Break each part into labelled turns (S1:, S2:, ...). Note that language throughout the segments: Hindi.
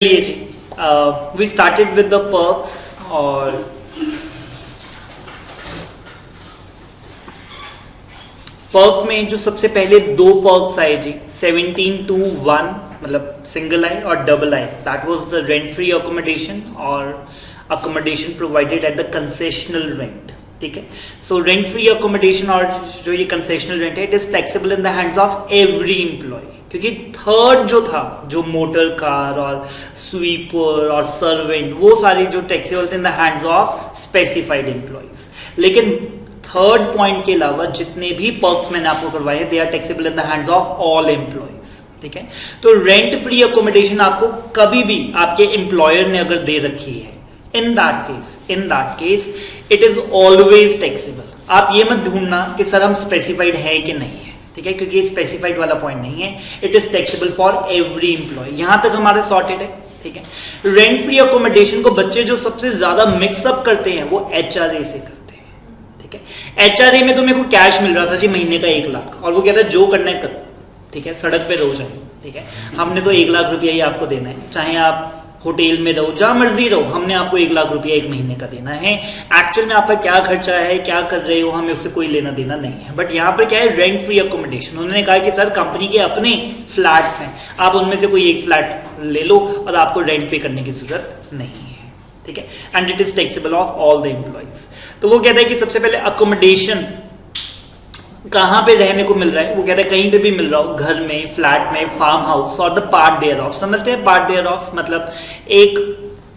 S1: चलिए जी, we started with the perks और पर्क में जो सबसे पहले दो पर्क्स आए जी 17-1 मतलब सिंगल आई और double I, that was the rent free accommodation और accommodation provided at the concessional rent. ठीक है, सो रेंट फ्री अकोमोडेशन और जो ये कंसेशनल रेंट है it is taxable in the hands of every employee, क्योंकि थर्ड जो था जो मोटर कार और स्वीपर और सर्वेंट वो सारी जो टैक्सेबल थे in the hands of specified employees, लेकिन थर्ड पॉइंट के अलावा जितने भी पर्क्स मैंने आपको करवाए they are taxable in the hands of all employees. ठीक है, तो रेंट फ्री अकोमोडेशन आपको कभी भी आपके एम्प्लॉयर ने अगर दे रखी है in that case it is always taxable। आप ये मत ढूंढना कि सर हम स्पेसिफाइड है कि नहीं है, ठीक है, क्योंकि स्पेसिफाइड वाला पॉइंट नहीं है, it is taxable for every employee. यहां तक हमारा सॉर्टेड है। ठीक है, रेंट फ्री अकोमोडेशन को बच्चे जो सबसे ज्यादा मिक्सअप करते हैं वो HRA से करते हैं। ठीक है, HRA में तो मेरे को कैश मिल रहा था जी महीने का 1 लाख और वो कहता है जो करना है करो। ठीक है, सड़क पे रो जाए। ठीक है, हमने तो 1 लाख रुपया ही आपको देना है, चाहे आप होटल में रहो जहां मर्जी रहो, हमने आपको 1 लाख रुपया 1 महीने का देना है। एक्चुअल में आपका क्या खर्चा है, क्या कर रहे हो, हमें उससे कोई लेना देना नहीं है। बट यहाँ पर क्या है, रेंट फ्री अकोमोडेशन। उन्होंने कहा कि सर कंपनी के अपने फ्लैट्स हैं, आप उनमें से कोई एक फ्लैट ले लो और आपको रेंट पे करने की जरूरत नहीं है। ठीक है, and it is taxable of all the employees. तो वो कहता है कि सबसे पहले अकोमोडेशन कहां पे रहने को मिल रहा है, वो कहता है कहीं पे भी मिल रहा हो, घर में, फ्लैट में, फार्म हाउस और द पार्ट देयर ऑफ। समझते हैं पार्ट देयर ऑफ मतलब एक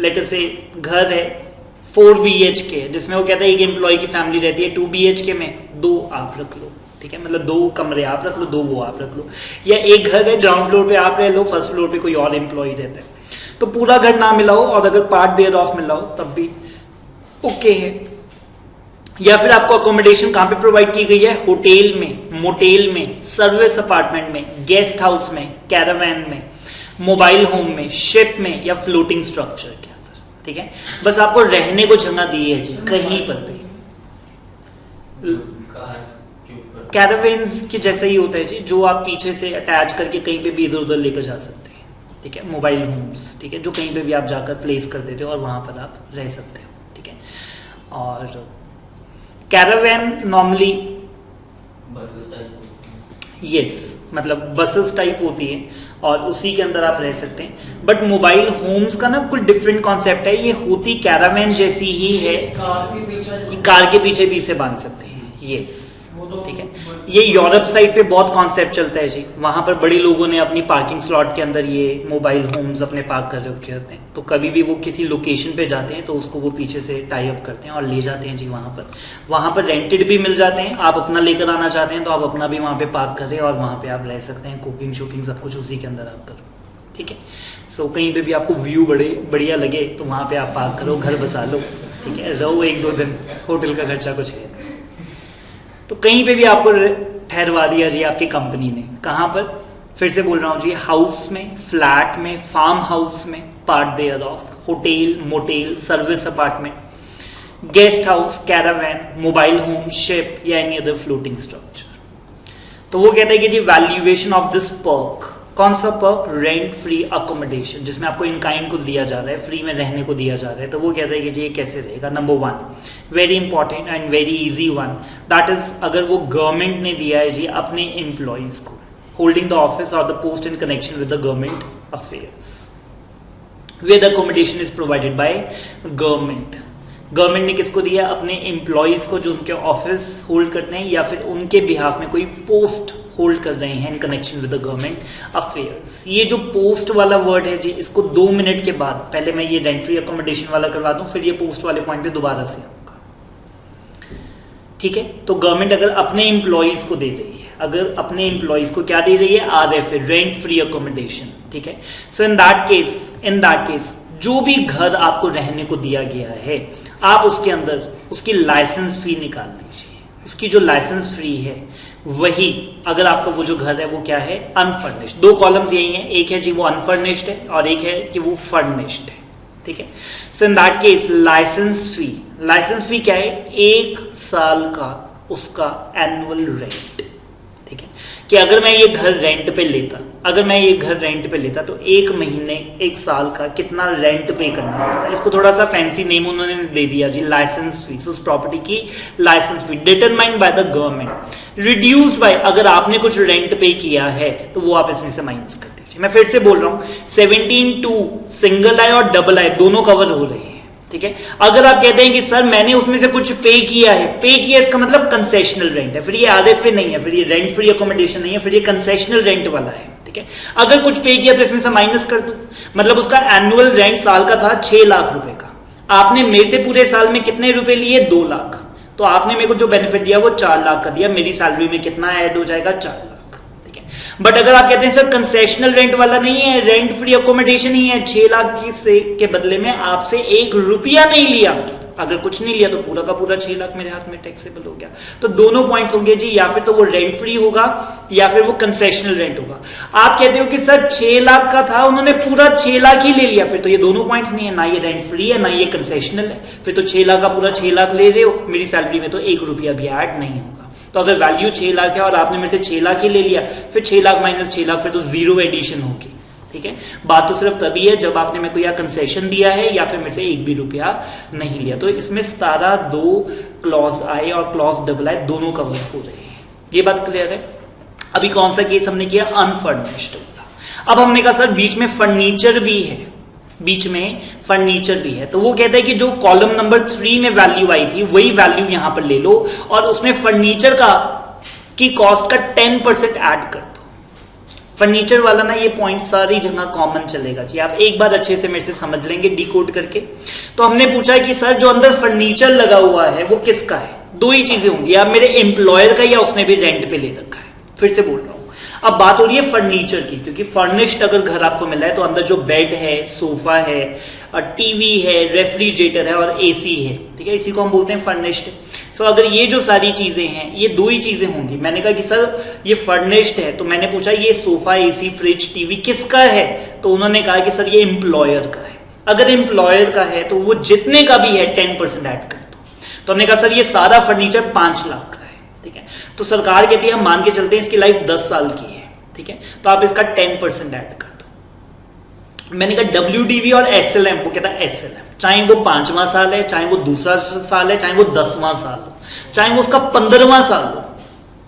S1: लेट अस से घर है 4 BHK जिसमें वो कहता है एक एम्प्लॉय की फैमिली रहती है 2 BHK में 2 आप रख लो। ठीक है, मतलब 2 कमरे आप रख लो, 2 वो आप रख लो। या एक घर है ग्राउंड फ्लोर पे आप रह लो, फर्स्ट फ्लोर पे कोई और एम्प्लॉय रहता है, तो पूरा घर ना मिला हो और अगर पार्ट देयर ऑफ मिला हो तब भी ओके है। या फिर आपको अकोमोडेशन कहां पे प्रोवाइड की गई है, होटल में, मोटेल में, सर्विस अपार्टमेंट में, गेस्ट हाउस में, कैरावैन में, मोबाइल होम में, शिप में या फ्लोटिंग स्ट्रक्चर के अंदर। ठीक है, बस आपको रहने को जगह दी है जी कहीं पर भी। कैरावेन्स के जैसा ही होता है जी, जो आप पीछे से अटैच करके कहीं पे भी इधर उधर लेकर जा सकते हैं। ठीक है, मोबाइल होम्स, ठीक है, जो कहीं पे भी आप जाकर प्लेस कर देते हो और वहां पर आप रह सकते हो। ठीक है, और कैरावैन नॉर्मली यस मतलब बसेस टाइप होती है और उसी के अंदर आप रह सकते हैं। बट मोबाइल होम्स का ना कुछ डिफरेंट कॉन्सेप्ट है, ये होती कैरावैन जैसी ही है, कार के पीछे भी इसे बांध सकते हैं। यस, ठीक है, ये यूरोप साइड पे बहुत कॉन्सेप्ट चलता है जी, वहां पर बड़े लोगों ने अपनी पार्किंग स्लॉट के अंदर ये मोबाइल होम्स अपने पार्क कर रखे होते हैं, तो कभी भी वो किसी लोकेशन पे जाते हैं तो उसको वो पीछे से टाई अप करते हैं और ले जाते हैं जी वहां पर रेंटेड भी मिल जाते हैं। आप अपना लेकर आना चाहते हैं तो आप अपना भी वहां पे पार्क करें और वहां पे आप रह सकते हैं, कुकिंग शुकिंग सब कुछ उसी के अंदर आप करो। ठीक है, सो कहीं पे भी आपको व्यू बढ़िया लगे तो वहां पे आप पार्क करो, घर बसा लो। ठीक है, रहो 1-2 दिन, होटल का खर्चा कुछ है तो कहीं पे भी आपको ठहरवा दिया जी आपकी कंपनी ने। कहां पर, फिर से बोल रहा हूं जी, हाउस में, फ्लैट में, फार्म हाउस में, part there of, hotel, motel, service apartment, guest house, caravan, mobile home, ship या एनी अदर फ्लोटिंग स्ट्रक्चर। तो वो कहता है कि जी वैल्यूएशन ऑफ दिस पर्क, कौन सा पर्क, रेंट फ्री अकोमोडेशन, जिसमें आपको इन काइंड को दिया जा रहा है, फ्री में रहने को दिया जा रहा है। तो वो कहता है कि जी ये कैसे रहेगा। Number 1 very important and very easy one, that is अगर वो गवर्नमेंट ने दिया है जी अपने एम्प्लॉयज को, होल्डिंग द ऑफिस और the post in connection with the government affairs, where the accommodation is provided by government. Government ने किसको दिया, अपने एम्प्लॉयज को जो उनके ऑफिस होल्ड करते हैं या फिर उनके बिहाफ में कोई पोस्ट होल्ड कर रहे हैं इन connection with the government affairs. ये जो पोस्ट वाला वर्ड है जी, इसको 2 मिनट के बाद, पहले मैं ये रेंट फ्री अकोमोडेशन वाला करवा दूं, फिर ये पोस्ट वाले पॉइंट पे दोबारा से आऊंगा। ठीक है, तो गवर्नमेंट अगर अपने एम्प्लॉयज को दे रही है, अगर अपने एम्प्लॉयज को क्या दे रही है, RFA, रेंट फ्री अकोमोडेशन। ठीक है, सो इन दैट केस जो भी घर आपको रहने को दिया गया है, आप उसके अंदर उसकी लाइसेंस फी निकाल दीजिए। उसकी जो लाइसेंस फी है वही, अगर आपका वो जो घर है वो क्या है, अनफर्निश्ड। 2 कॉलम्स यही हैं, एक है जी वो अनफर्निश्ड है और एक है कि वो फर्निश्ड है। ठीक है, सो इन दैट केस लाइसेंस फी क्या है, 1 साल का उसका एनुअल रेंट। ठीक है, कि अगर मैं ये घर रेंट पे लेता अगर मैं ये घर रेंट पे लेता तो एक महीने एक साल का कितना रेंट पे करना पड़ता। इसको थोड़ा सा फैंसी नेम उन्होंने दे दिया जी, लाइसेंस फीस। उस प्रॉपर्टी की licence fee determined by the government, reduced by, अगर आपने कुछ रेंट पे किया है तो वो आप इसमें से माइनस कर दीजिए। मैं फिर से बोल रहा हूं, 17(2) सिंगल आई और डबल आई दोनों कवर हो रहे हैं, ठीक है। अगर आप कहते हैं कि सर मैंने उसमें से कुछ पे किया है, पे किया इसका मतलब कंसेशनल रेंट है, फिर ये आरएफए नहीं है, फिर ये रेंट फ्री अकोमोडेशन नहीं है, फिर ये कंसेशनल रेंट वाला है, ठीक है। अगर कुछ पे किया तो इसमें से माइनस कर दो, मतलब उसका एनुअल रेंट साल का था 6 लाख रुपए का, आपने मेरे से पूरे साल में कितने रुपए लिए, 2 लाख, तो आपने मेरे को जो बेनिफिट दिया वो 4 लाख का दिया, मेरी सैलरी में कितना ऐड हो जाएगा, 4 लाख, ठीक है। बट अगर आप कहते हैं सर कंसेशनल रेंट वाला नहीं है, रेंट फ्री अकोमोडेशन ही है, 6 लाख के बदले में आपसे 1 रुपया नहीं लिया, अगर कुछ नहीं लिया तो पूरा का पूरा 6 लाख मेरे हाथ में टैक्सेबल हो गया। तो दोनों पॉइंट्स होंगे जी, या फिर तो वो रेंट फ्री होगा या फिर वो कंसेशनल रेंट होगा। आप कहते हो कि सर 6 लाख का था, उन्होंने पूरा 6 लाख ही ले लिया, फिर तो ये दोनों पॉइंट्स नहीं है, ना ये रेंट फ्री है ना ये कंसेशनल है, फिर तो 6 लाख का पूरा 6 लाख ले रहे हो, मेरी सैलरी में तो 1 रुपया भी ऐड नहीं होगा। तो अगर वैल्यू 6 लाख है और आपने मेरे से 6 लाख ही ले लिया, फिर 6 लाख माइनस 6 लाख, फिर तो जीरो एडिशन होगी, ठीक है। बात तो सिर्फ तभी है जब आपने मेरे को या कंसेशन दिया है या फिर मेरे से 1 भी रुपया नहीं लिया। तो इसमें 17(2) क्लॉज आई और क्लॉज डबल आई दोनों कवर हो रहे हैं, ये बात क्लियर है। अभी कौन सा केस हमने किया, अनफर्निश्ड वाला। अब हमने कहा सर बीच में फर्नीचर भी है, बीच में फर्नीचर भी है, तो वो कहता है कि जो कॉलम नंबर 3 में वैल्यू आई थी वही वैल्यू यहां पर ले लो और उसमें फर्नीचर की कॉस्ट का 10% ऐड कर दो। फर्नीचर वाला ना ये पॉइंट सारी जगह कॉमन चलेगा जी, आप एक बार अच्छे से मेरे से समझ लेंगे डिकोड करके। तो हमने पूछा कि सर जो अंदर फर्नीचर लगा हुआ है वो किसका है, 2 ही चीजें होंगी, या मेरे एम्प्लॉयर का या उसने भी रेंट पे ले रखा है। फिर से बोल रहा हूं, अब बात हो रही है फर्नीचर की, क्योंकि फर्निश्ड अगर घर आपको मिला है तो अंदर जो बेड है, सोफा है, टीवी है, रेफ्रिजरेटर है और एसी है, ठीक है, इसी को हम बोलते हैं फर्निश्ड। सो अगर ये जो सारी चीजें हैं ये 2 ही चीजें होंगी। मैंने कहा कि सर ये फर्निश्ड है, तो मैंने पूछा ये सोफा, एसी, फ्रिज, टीवी किसका है, तो उन्होंने कहा कि सर ये एम्प्लॉयर का है। अगर एम्प्लॉयर का है तो वो जितने का भी है 10% ऐड कर दो। तो हमने कहा सर ये सारा फर्नीचर 5 लाख का है, ठीक है। तो सरकार कहती है हम मान के चलते हैं इसकी लाइफ 10 साल की है, ठीक है, तो आप इसका 10% ऐड कर दो। मैंने कहा WDV और SLM, वो कहता है SLM, चाहे वो 5वां साल है, चाहे वो दूसरा साल है, चाहे वो 10वां साल हो, चाहे वो उसका 15वां साल हो,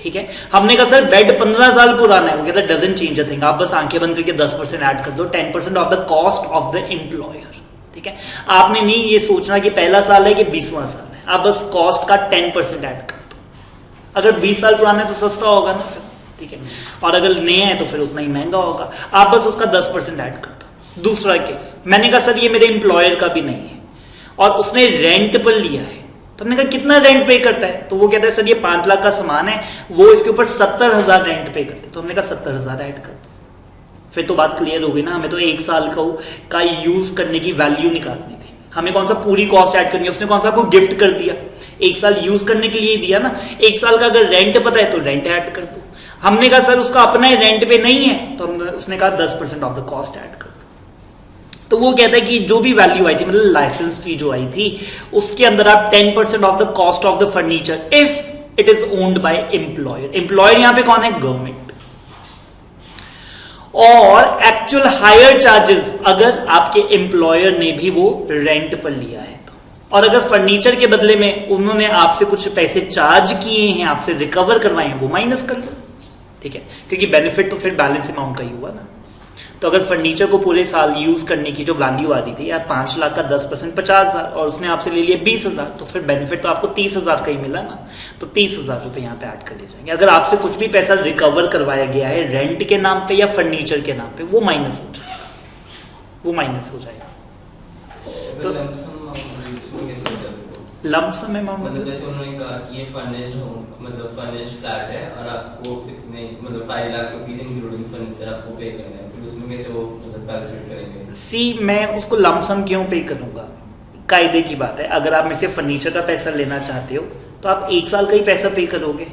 S1: ठीक है। हमने कहा सर बेड 15 साल पुराना है, वो कहता है डजंट चेंज अ थिंग, आप बस आंखें बंद करके 10% ऐड कर दो, 10% of the cost of the employer, ठीक है। आपने नहीं ये सोचना कि पहला साल है कि 20वां साल है, आप बस कॉस्ट का 10% ऐड कर दो। अगर 20 साल पुराना है तो सस्ता होगा ना फिर, ठीक है, और अगर नया है तो फिर उतना ही महंगा होगा, आप बस उसका 10% ऐड कर दो। दूसरा केस, मैंने कहा सर ये मेरे एम्प्लॉयर का भी नहीं है और उसने रेंट पर लिया है, तो हमने कहा कितना रेंट पे करता है, तो वो कहता है सर ये 5 लाख का सामान है, वो इसके ऊपर 70,000 रेंट पे करते, तो हमने कहा 70,000 ऐड कर दो। फिर तो बात क्लियर हो गई ना, हमें तो 1 साल का यूज करने की वैल्यू निकालनी थी, हमें कौन सा पूरी कॉस्ट ऐड करनी है, उसने कौन सा आपको गिफ्ट कर दिया, 1 साल यूज करने के लिए दिया ना। 1 साल का अगर रेंट पता है तो रेंट ऐड कर दो। हमने कहा सर उसका अपना ही रेंट पे नहीं है, तो उसने कहा 10% ऑफ द कॉस्ट ऐड कर दो। तो वो कहता है कि जो भी वैल्यू आई थी, मतलब लाइसेंस फी जो आई थी, उसके अंदर आप 10% of the cost of the furniture if it is owned by employer. Employer यहां पे कौन है, गवर्नमेंट। और एक्चुअल हायर चार्जेस अगर आपके एम्प्लॉयर ने भी वो रेंट पर लिया है तो, और अगर फर्नीचर के बदले में उन्होंने आपसे कुछ पैसे चार्ज किए हैं, आपसे रिकवर करवाए हैं, वो माइनस कर लो, ठीक है, क्योंकि बेनिफिट तो फिर बैलेंस अमाउंट का ही हुआ ना। तो अगर फर्नीचर को पूरे साल यूज करने की जो वैल्यू आ रही थी यार 5 लाख का 10% 50,000 और उसने आपसे ले लिया 20,000, तो फिर बेनिफिट तो आपको 30,000 का ही मिला ना, तो 30,000 रुपए यहाँ पे ऐड कर दिए जाएंगे। अगर आपसे कुछ भी पैसा रिकवर करवाया गया है रेंट के नाम पे या फर्नीचर के नाम पे, वो माइनस हो जाएगा, वो माइनस हो जाएगा। तो लमसम अमाउंट
S2: मतलब जैसे उन्होंने कहा कि ये फर्निश्ड होम, मतलब फर्निश्ड फ्लैट है और आपको कितने, मतलब 5 लाख रुपीस इंक्लूडिंग फर्नीचर आपको पे करना है, फिर उसमें कैसे वो मतलब कैलकुलेट करेंगे?
S1: सी मैं उसको लमसम क्यों पे करूंगा, कायदे की बात है। अगर आप मेरे से फर्नीचर का पैसा लेना चाहते हो तो आप 1 साल का ही पैसा पे करोगे।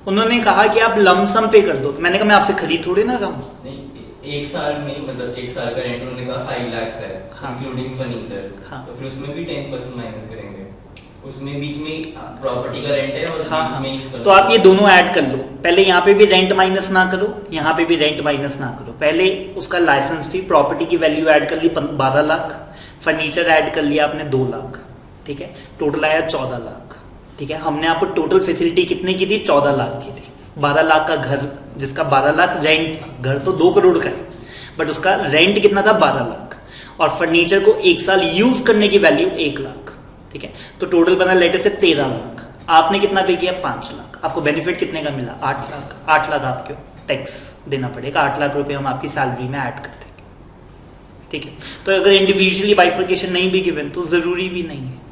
S1: उन्होंने कहा कि आप लमसम पे कर दो, तो मैंने कहा मैं आपसे खरीद थोड़ी ना रहा हूं।
S2: नहीं, 1 साल में मतलब 1 साल का रेंट उन्होंने कहा 5 लाख है,
S1: हाँ,
S2: इंक्लूडिंग फर्नीचर,
S1: हाँ,
S2: तो फिर उसमें भी 10% माइनस करेंगे। उसमें बीच में प्रॉपर्टी का रेंट है और
S1: हाँ
S2: बीच में ही
S1: हाँ, तो आप ये दोनों ऐड कर लो। पहले यहाँ पे भी रेंट माइनस ना करो, यहाँ पे भी रेंट माइनस ना करो। पहले उसका लाइसेंस फी, प्रॉपर्टी की वैल्यू ऐड कर ली 12 लाख, फर्नीचर ऐड कर लिया आपने 2 लाख, ठीक है, टोटल आया 14 लाख। ठीक है, हमने आपको टोटल फैसिलिटी कितने की थी? 14 लाख की थी। 12 लाख का घर, जिसका 12 लाख रेंट था, घर तो 2 करोड़ का है बट उसका रेंट कितना था? 12 लाख। और फर्नीचर को 1 साल यूज करने की वैल्यू 1 लाख। ठीक है, तो टोटल बना लेटे से 13 लाख। आपने कितना पे किया? 5 लाख। आपको बेनिफिट कितने का मिला? 8 लाख। 8 लाख आपको टैक्स देना पड़ेगा। 8 लाख रुपए हम आपकी सैलरी में ऐड कर देंगे। ठीक है, तो अगर इंडिविजुअली बाइफर्केशन नहीं भी गिवन तो जरूरी भी नहीं है।